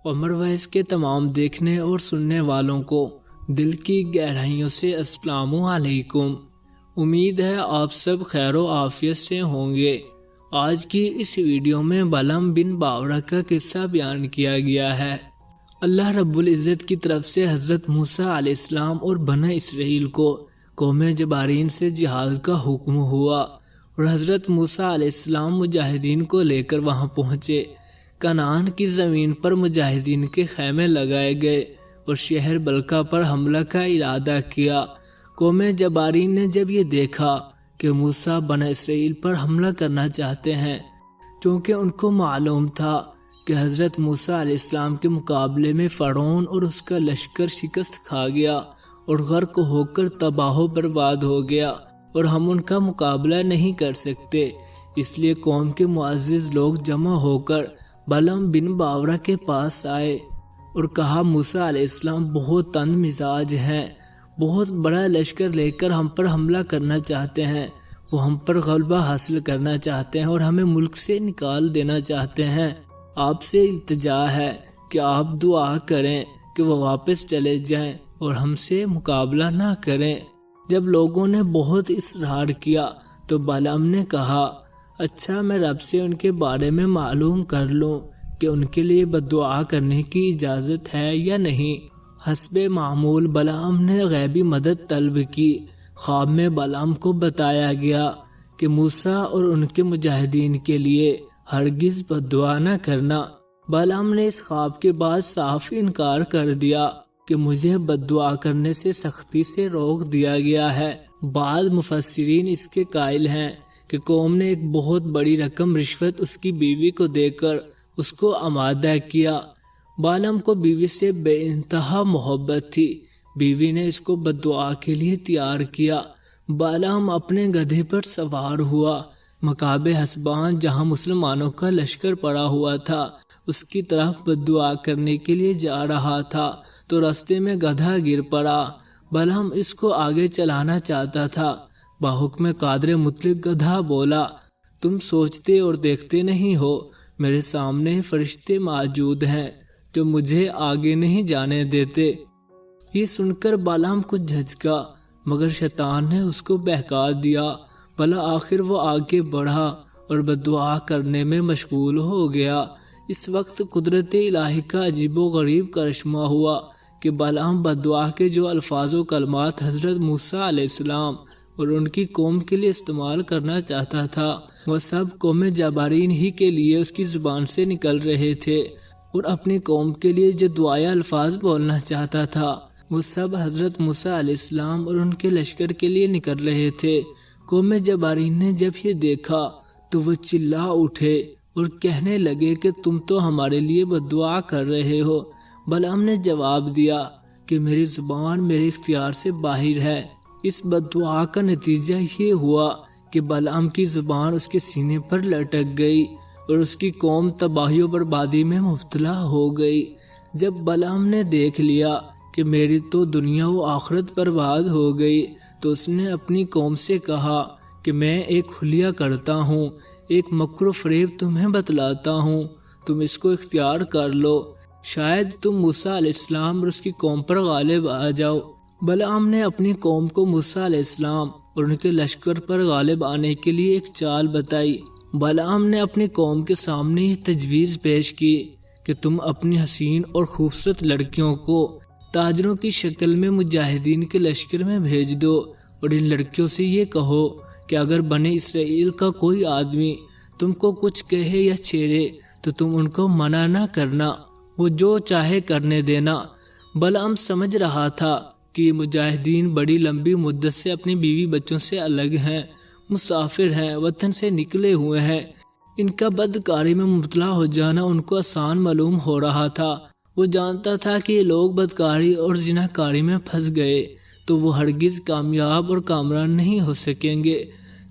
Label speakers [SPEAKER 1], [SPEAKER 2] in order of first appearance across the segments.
[SPEAKER 1] عمر ویس کے تمام دیکھنے اور سننے والوں کو دل کی گہرائیوں سے السلام علیکم۔ امید ہے آپ سب خیر و عافیت سے ہوں گے۔ آج کی اس ویڈیو میں بلعم بن باورہ کا قصہ بیان کیا گیا ہے۔ اللہ رب العزت کی طرف سے حضرت موسیٰ علیہ السلام اور بنی اسرائیل کو قوم جبارین سے جہاد کا حکم ہوا اور حضرت موسیٰ علیہ السلام مجاہدین کو لے کر وہاں پہنچے۔ کنعان کی زمین پر مجاہدین کے خیمے لگائے گئے اور شہر بلقا پر حملہ کا ارادہ کیا۔ قوم جبارین نے جب یہ دیکھا کہ موسیٰ بنی اسرائیل پر حملہ کرنا چاہتے ہیں، کیونکہ ان کو معلوم تھا کہ حضرت موسیٰ علیہ السلام کے مقابلے میں فرعون اور اس کا لشکر شکست کھا گیا اور غرق ہو کر تباہ و برباد ہو گیا اور ہم ان کا مقابلہ نہیں کر سکتے، اس لیے قوم کے معزز لوگ جمع ہو کر بلعم بن باورہ کے پاس آئے اور کہا موسیٰ علیہ السلام بہت تند مزاج ہیں، بہت بڑا لشکر لے کر ہم پر حملہ کرنا چاہتے ہیں، وہ ہم پر غلبہ حاصل کرنا چاہتے ہیں اور ہمیں ملک سے نکال دینا چاہتے ہیں۔ آپ سے التجا ہے کہ آپ دعا کریں کہ وہ واپس چلے جائیں اور ہم سے مقابلہ نہ کریں۔ جب لوگوں نے بہت اصرار کیا تو بلعم نے کہا، اچھا میں رب سے ان کے بارے میں معلوم کر لوں کہ ان کے لیے بددعا کرنے کی اجازت ہے یا نہیں۔ حسب معمول بلعم نے غیبی مدد طلب کی۔ خواب میں بلعم کو بتایا گیا کہ موسیٰ اور ان کے مجاہدین کے لیے ہرگز بددعا نہ کرنا۔ بلعم نے اس خواب کے بعد صاف انکار کر دیا کہ مجھے بددعا کرنے سے سختی سے روک دیا گیا ہے۔ بعض مفسرین اس کے قائل ہیں کہ قوم نے ایک بہت بڑی رقم رشوت اس کی بیوی کو دے کر اس کو آمادہ کیا۔ بلعم کو بیوی سے بے انتہا محبت تھی، بیوی نے اس کو بددعا کے لیے تیار کیا۔ بلعم اپنے گدھے پر سوار ہوا، مکاب حسبان جہاں مسلمانوں کا لشکر پڑا ہوا تھا اس کی طرف بددعا کرنے کے لیے جا رہا تھا تو راستے میں گدھا گر پڑا۔ بلعم اس کو آگے چلانا چاہتا تھا۔ بحکم قادر مطلق گدھا بولا، تم سوچتے اور دیکھتے نہیں ہو، میرے سامنے فرشتے موجود ہیں جو مجھے آگے نہیں جانے دیتے۔ یہ سن کر بلعم کچھ جھجکا مگر شیطان نے اس کو بہکا دیا۔ بالآخر وہ آگے بڑھا اور بددعا کرنے میں مشغول ہو گیا۔ اس وقت قدرت الہی کا عجیب و غریب کرشمہ ہوا کہ بلعم بددعا کے جو الفاظ و کلمات حضرت موسیٰ علیہ السلام اور ان کی قوم کے لیے استعمال کرنا چاہتا تھا وہ سب قوم جبارین ہی کے لیے اس کی زبان سے نکل رہے تھے، اور اپنی قوم کے لیے جو دعائے الفاظ بولنا چاہتا تھا وہ سب حضرت موسیٰ علیہ السلام اور ان کے لشکر کے لیے نکل رہے تھے۔ قوم جبارین نے جب یہ دیکھا تو وہ چلا اٹھے اور کہنے لگے کہ تم تو ہمارے لیے بددعا کر رہے ہو۔ بلعم نے جواب دیا کہ میری زبان میرے اختیار سے باہر ہے۔ اس بددعا کا نتیجہ یہ ہوا کہ بلعم کی زبان اس کے سینے پر لٹک گئی اور اس کی قوم تباہی و بربادی میں مبتلا ہو گئی۔ جب بلعم نے دیکھ لیا کہ میری تو دنیا و آخرت برباد ہو گئی تو اس نے اپنی قوم سے کہا کہ میں ایک حلیہ کرتا ہوں، ایک مکر و فریب تمہیں بتلاتا ہوں، تم اس کو اختیار کر لو، شاید تم موسیٰ علیہ السلام اور اس کی قوم پر غالب آ جاؤ۔ بلعم نے اپنی قوم کو موسیٰ علیہ السلام اور ان کے لشکر پر غالب آنے کے لیے ایک چال بتائی۔ بلعم نے اپنی قوم کے سامنے یہ تجویز پیش کی کہ تم اپنی حسین اور خوبصورت لڑکیوں کو تاجروں کی شکل میں مجاہدین کے لشکر میں بھیج دو اور ان لڑکیوں سے یہ کہو کہ اگر بنی اسرائیل کا کوئی آدمی تم کو کچھ کہے یا چھیڑے تو تم ان کو منع نہ کرنا، وہ جو چاہے کرنے دینا۔ بلعم سمجھ رہا تھا کہ مجاہدین بڑی لمبی مدت سے اپنی بیوی بچوں سے الگ ہیں، مسافر ہیں، وطن سے نکلے ہوئے ہیں، ان کا بدکاری میں مبتلا ہو جانا ان کو آسان معلوم ہو رہا تھا۔ وہ جانتا تھا کہ یہ لوگ بدکاری اور زناکاری میں پھنس گئے تو وہ ہرگز کامیاب اور کامران نہیں ہو سکیں گے۔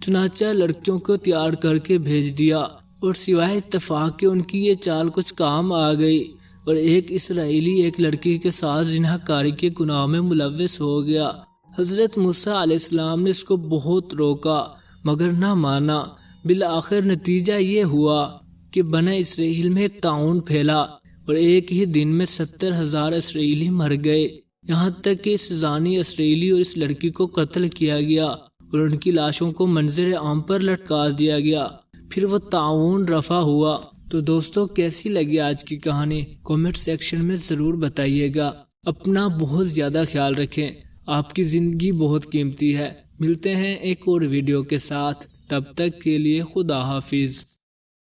[SPEAKER 1] چنانچہ لڑکیوں کو تیار کر کے بھیج دیا اور سوائے اتفاق کے ان کی یہ چال کچھ کام آ گئی اور ایک اسرائیلی ایک لڑکی کے ساتھ زناکاری کے گناہ میں ملوث ہو گیا۔ حضرت موسیٰ علیہ السلام نے اس کو بہت روکا مگر نہ مانا۔ بالآخر نتیجہ یہ ہوا کہ بنی اسرائیل میں ایک طاعون پھیلا اور ایک ہی دن میں 70,000 اسرائیلی مر گئے، یہاں تک کہ اس زانی اسرائیلی اور اس لڑکی کو قتل کیا گیا اور ان کی لاشوں کو منظر عام پر لٹکا دیا گیا، پھر وہ طاعون رفع ہوا۔ تو دوستو کیسی لگی آج کی کہانی؟ کامنٹ سیکشن میں ضرور بتائیے گا۔ اپنا بہت زیادہ خیال رکھیں، آپ کی زندگی بہت قیمتی ہے۔ ملتے ہیں ایک اور ویڈیو کے ساتھ، تب تک کے لیے خدا حافظ۔